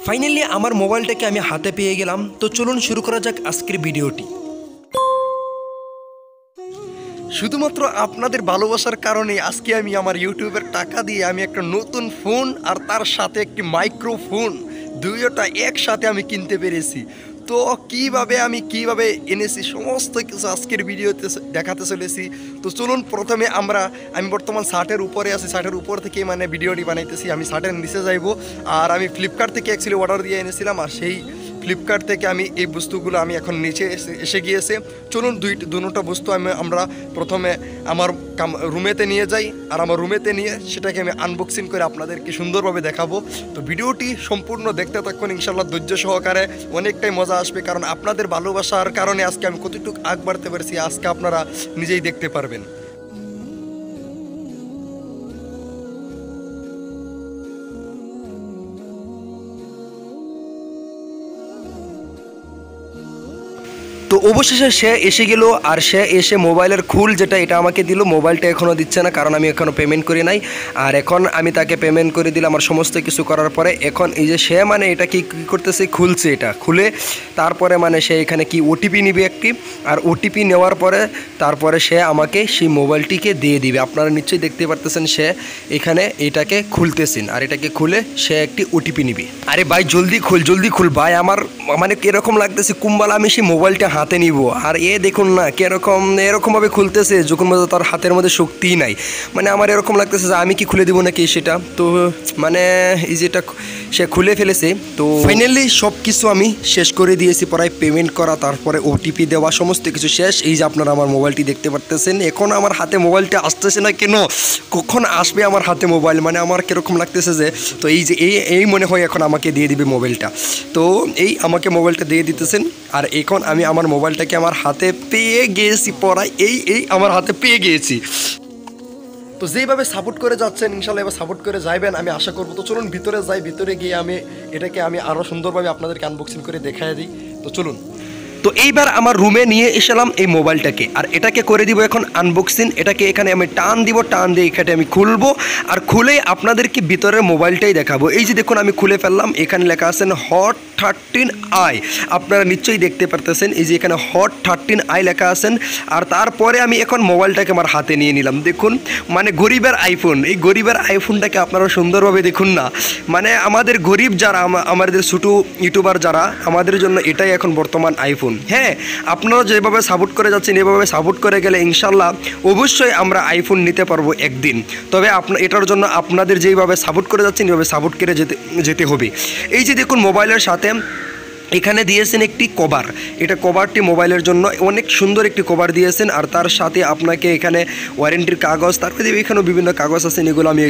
Finally আমার মোবাইলটাকে আমি হাতে পেয়ে গেলাম। তো চলুন শুরু করা যাক আজকের ভিডিওটি। শুধুমাত্র আপনাদের ভালোবাসার কারণে আজকে আমি আমার ইউটিউবের টাকা দিয়ে আমি একটা নতুন ফোন আর তার সাথে একটি মাইক্রোফোন দুইটা একসাথে আমি কিনতে পেরেছি। তো কিভাবে এনেছি সমস্ত কিছু আজকের ভিডিওতে দেখাতে চলেছি। তো চলুন প্রথমে আমি বর্তমান শার্টের উপরে আছি, শার্টের উপর থেকে মানে ভিডিওটি বানাইতেছি। আমি শার্টের নিচে যাইব আর আমি ফ্লিপকার্ট থেকে অ্যাকচুয়ালি অর্ডার দিয়ে এনেছিলাম, আর সেই ফ্লিপকার্ট থেকে আমি এই বস্তুগুলো আমি এখন নিচে এসে গিয়েছে। চলুন দুটো বস্তু আমরা প্রথমে আমার রুমেতে নিয়ে যাই, আর আমার রুমেতে নিয়ে সেটাকে আমি আনবক্সিং করে আপনাদেরকে সুন্দরভাবে দেখাবো। তো ভিডিওটি সম্পূর্ণ দেখতে থাকুন, ইনশাল্লাহ ধৈর্য সহকারে অনেকটাই মজা আসবে, কারণ আপনাদের ভালোবাসার কারণে আজকে আমি কতটুকু আগ বাড়তে পারছি আজকে আপনারা নিজেই দেখতে পারবেন। তো অবশেষে সে এসে গেল, আর সে এসে মোবাইলের খুল যেটা এটা আমাকে দিল। মোবাইলটা এখনও দিচ্ছে না, কারণ আমি এখনও পেমেন্ট করি নাই। আর এখন আমি তাকে পেমেন্ট করে দিলাম আমার সমস্ত কিছু করার পরে। এখন এই যে সে মানে এটা কী করতেছে, খুলছে, এটা খুলে তারপরে মানে সে এখানে কি ওটিপি নিবে একটি, আর ওটিপি নেওয়ার পরে তারপরে সে আমাকে সেই মোবাইলটিকে দিয়ে দিবে। আপনারা নিশ্চয়ই দেখতে পারতেছেন সে এখানে এটাকে খুলতেছেন, আর এটাকে খুলে সে একটি ওটিপি নিবে। আরে ভাই জলদি খুল ভাই, আমার মানে কীরকম লাগতেছে কুম্বালা আমি সেই মোবাইলটা হাতে নিব। আর দেখুন না এরকমভাবে খুলতেছে যখন মধ্যে তার হাতের মধ্যে শক্তিই নাই। মানে আমার এরকম লাগতেছে যে আমি কি খুলে দিব নাকি সেটা। তো মানে এই যেটা সে খুলে ফেলেছে। তো ফাইনালি সব কিছু আমি শেষ করে দিয়েছি, প্রায় পেমেন্ট করা, তারপরে ওটিপি দেওয়া, সমস্ত কিছু শেষ। এই যে আপনারা আমার মোবাইলটি দেখতে পারতেছেন। এখন আমার হাতে মোবাইলটা আসতেছে না কেন, কখন আসবে আমার হাতে মোবাইল, মানে আমার কীরকম লাগতেছে যে। তো এই যে এই মনে হয় এখন আমাকে দিয়ে দিবে মোবাইলটা। তো এই আমাকে মোবাইলটা দিয়ে দিতেছেন, আর এখন আমি আমার মোবাইলটাকে আমার হাতে পেয়ে গিয়েছি, পড়াই আমার হাতে পেয়ে গিয়েছি। তো যেইভাবে সাপোর্ট করে যাচ্ছেন ইনশাল্লাহ এবার সাপোর্ট করে যাইবেন আমি আশা করবো। তো চলুন ভিতরে যাই, ভিতরে গিয়ে এটাকে আমি আরও সুন্দরভাবে আপনাদেরকে আনবক্সিং করে দেখাই দিই। তো চলুন। তো এইবার আমার রুমে নিয়ে এসলাম এই মোবাইলটাকে, আর এটাকে করে দিব এখন আনবক্সিং। এটাকে এখানে আমি টান দিয়ে এখানে আমি খুলবো, আর খুলে আপনাদেরকে ভিতরের মোবাইলটাই দেখাবো। এই যে দেখুন আমি খুলে ফেললাম, এখানে লেখা আছেন হট 13i। আপনারা নিশ্চয়ই দেখতে পারতেছেন এই যে এখানে হট 13i লেখা আছেন। আর তারপরে আমি এখন মোবাইলটাকে আমার হাতে নিয়ে নিলাম। দেখুন মানে গরিবের আইফোন, এই গরিবের আইফোনটাকে আপনারা সুন্দরভাবে দেখুন না। মানে আমাদের গরিব যারা, আমাদের ছোটো ইউটিউবার যারা, আমাদের জন্য এটাই এখন বর্তমান আইফোন। হ্যাঁ, আপনারা যেভাবে সাপোর্ট করে যাচ্ছেন এভাবে সাপোর্ট করে গেলে ইনশাল্লাহ অবশ্যই আমরা আইফোন নিতে পারবো একদিন। তবে এটার জন্য আপনাদের যেইভাবে সাপোর্ট করে যাচ্ছেন এইভাবে সাপোর্ট করে যেতে হবে। এই যে দেখুন মোবাইলের সাথে এখানে দিয়েছেন একটি কভার, এটা কভারটি মোবাইলের জন্য অনেক সুন্দর একটি কভার দিয়েছেন। আর তার সাথে আপনাকে এখানে ওয়ারেন্টির কাগজ, তারপরে এখানেও বিভিন্ন কাগজ আছেন, এগুলো আমি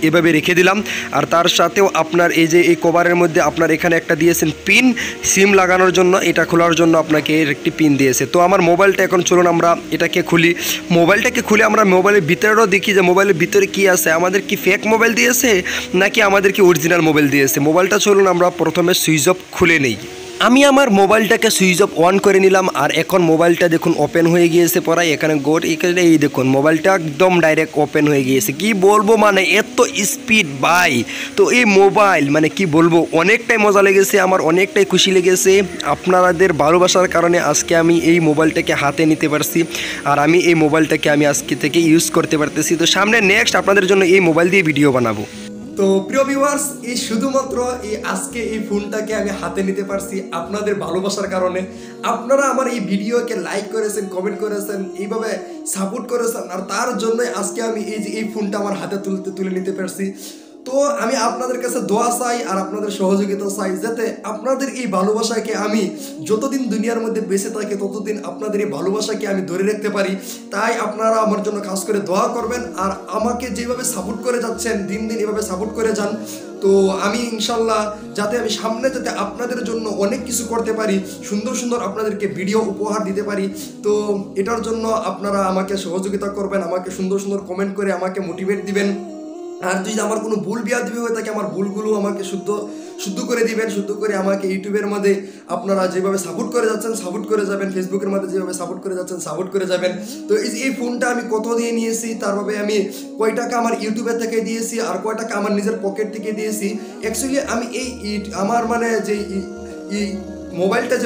এভাবে রেখে দিলাম। আর তার সাথেও আপনার এই যে এই কভারের মধ্যে আপনার এখানে একটা দিয়েছেন পিন, সিম লাগানোর জন্য, এটা খোলার জন্য আপনাকে একটি পিন দিয়েছে। তো আমার মোবাইলটা এখন চলুন আমরা এটাকে খুলি। মোবাইলটাকে খুলে আমরা মোবাইলের ভিতরেও দেখি যে মোবাইলের ভিতরে কি আছে, আমাদের কি ফেক মোবাইল দিয়েছে নাকি আমাদের কি অরিজিনাল মোবাইল দিয়েছে। মোবাইলটা চলুন আমরা প্রথমে সুইচ অফ খুলে নেই। আমি আমার মোবাইলটাকে সুইচ অফ অন করে নিলাম, আর এখন মোবাইলটা দেখুন ওপেন হয়ে গিয়েছে পড়াই। এখানে এখানে এই দেখুন মোবাইলটা একদম ডাইরেক্ট ওপেন হয়ে গিয়েছে। কি বলবো, মানে এত স্পিড ভাই। তো এই মোবাইল মানে কি বলবো, অনেকটাই মজা লেগেছে আমার, অনেকটাই খুশি লেগেছে। আপনাদের ভালোবাসার কারণে আজকে আমি এই মোবাইলটাকে হাতে নিতে পারছি, আর আমি এই মোবাইলটাকে আমি আজকে থেকে ইউজ করতে পারতেছি। তো সামনে নেক্সট আপনাদের জন্য এই মোবাইল দিয়ে ভিডিও বানাবো। তো প্রিয় ভিউয়ার্স, এই শুধুমাত্র আজকে এই ফোনটাকে আমি হাতে নিতে পারছি আপনাদের ভালোবাসার কারণে। আপনারা আমার এই ভিডিওকে লাইক করেছেন, কমেন্ট করেছেন, এইভাবে সাপোর্ট করেছেন, আর তার জন্যই আজকে আমি এই ফোনটা আমার হাতে তুলে নিতে পারছি। তো আমি আপনাদের কাছে দোয়া চাই আর আপনাদের সহযোগিতা চাই, যাতে আপনাদের এই ভালোবাসাকে আমি যতদিন দুনিয়ার মধ্যে বেঁচে থাকি ততদিন আপনাদের এই ভালোবাসাকে আমি ধরে রাখতে পারি। তাই আপনারা আমার জন্য খাস করে দোয়া করবেন, আর আমাকে যেভাবে সাপোর্ট করে যাচ্ছেন দিন দিন এভাবে সাপোর্ট করে যান। তো আমি ইনশাল্লাহ যাতে আমি সামনে যাতে আপনাদের জন্য অনেক কিছু করতে পারি, সুন্দর সুন্দর আপনাদেরকে ভিডিও উপহার দিতে পারি। তো এটার জন্য আপনারা আমাকে সহযোগিতা করবেন, আমাকে সুন্দর সুন্দর কমেন্ট করে আমাকে মোটিভেট দিবেন। আর যদি আমার কোনো ভুল বিয়াদবি হয়ে থাকে আমার ভুলগুলো আমাকে শুদ্ধ করে দিবেন, শুদ্ধ করে আমাকে ইউটিউবের মধ্যে আপনারা যেভাবে সাপোর্ট করে যাচ্ছেন সাপোর্ট করে যাবেন, ফেসবুকের মধ্যে যেভাবে সাপোর্ট করে যাচ্ছেন সাপোর্ট করে যাবেন। তো এই ফোনটা আমি কত দিয়ে নিয়েছি, তারভাবে আমি কয় টাকা আমার ইউটিউবের থেকে দিয়েছি আর কয় টাকা আমার নিজের পকেট থেকে দিয়েছি। অ্যাকচুয়ালি আমি আমার মানে যে মোবাইলটা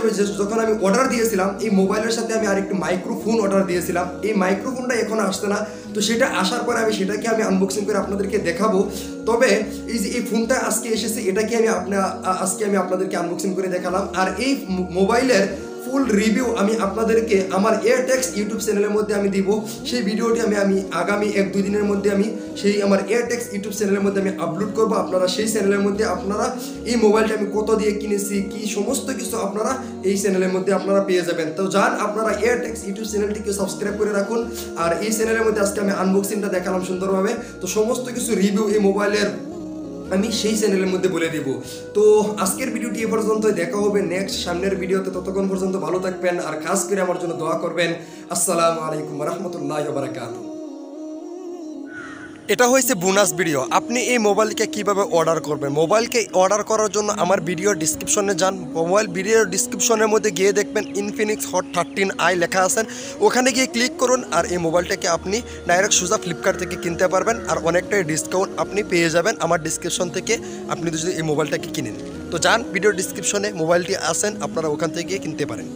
যখন আমি অর্ডার দিয়েছিলাম, এই মোবাইলের সাথে আমি আরেকটি মাইক্রোফোন অর্ডার দিয়েছিলাম। এই মাইক্রোফোনটা এখন আসছে না, তো সেটা আসার পরে আমি সেটাকে আনবক্সিং করে আপনাদেরকে দেখাবো। তবে এই যে এই ফোনটা আজকে এসেছে, এটাকে আজকে আমি আপনাদেরকে আনবক্সিং করে দেখালাম। আর এই মোবাইলের ফুল রিভিউ আমি আপনাদেরকে আমার এয়ারটেক্স ইউটিউব চ্যানেলের মধ্যে আমি দিব। সেই ভিডিওটি আমি আগামী 1-2 দিনের মধ্যে আমি সেই আমার এয়ারটেক্স ইউটিউব চ্যানেলের মধ্যে আমি আপলোড করবো। আপনারা সেই চ্যানেলের মধ্যে আপনারা এই মোবাইলটা আমি কত দিয়ে কিনেছি কি সমস্ত কিছু আপনারা এই চ্যানেলের মধ্যে আপনারা পেয়ে যাবেন। তো যান আপনারা এয়ারটেক্স ইউটিউব চ্যানেলটিকে সাবস্ক্রাইব করে রাখুন। আর এই চ্যানেলের মধ্যে আজকে আমি আনবক্সিংটা দেখালাম সুন্দরভাবে। তো সমস্ত কিছু রিভিউ এই মোবাইলের আমি সেই চ্যানেলের মধ্যে বলে দেব। তো আজকের ভিডিওটি এ পর্যন্ত, দেখা হবে নেক্সট সামনের ভিডিওতে। ততক্ষণ পর্যন্ত ভালো থাকবেন আর খাস করে আমার জন্য দোয়া করবেন। আসসালামু আলাইকুম রহমতুল্লাহ বারাকাতুহু। এটা হয়েছে বোনাস ভিডিও। আপনি এই মোবাইলকে কিভাবে অর্ডার করবেন, মোবাইলকে অর্ডার করার জন্য আমার ভিডিও ডিসক্রিপশনে যান। মোবাইল ভিডিও ডিসক্রিপশনের মধ্যে গিয়ে দেখবেন ইনফিনিক্স হট 13i লেখা আছেন, ওখানে গিয়ে ক্লিক করুন। আর এই মোবাইলটাকে আপনি ডাইরেক্ট সোজা ফ্লিপকার্ট থেকে কিনতে পারবেন আর অনেকটাই ডিসকাউন্ট আপনি পেয়ে যাবেন আমার ডিসক্রিপশন থেকে, আপনি যদি এই মোবাইলটাকে কিনেন। তো যান ভিডিও ডিসক্রিপশনে মোবাইলটি আসেন, আপনারা ওখান থেকে গিয়ে কিনতে পারেন।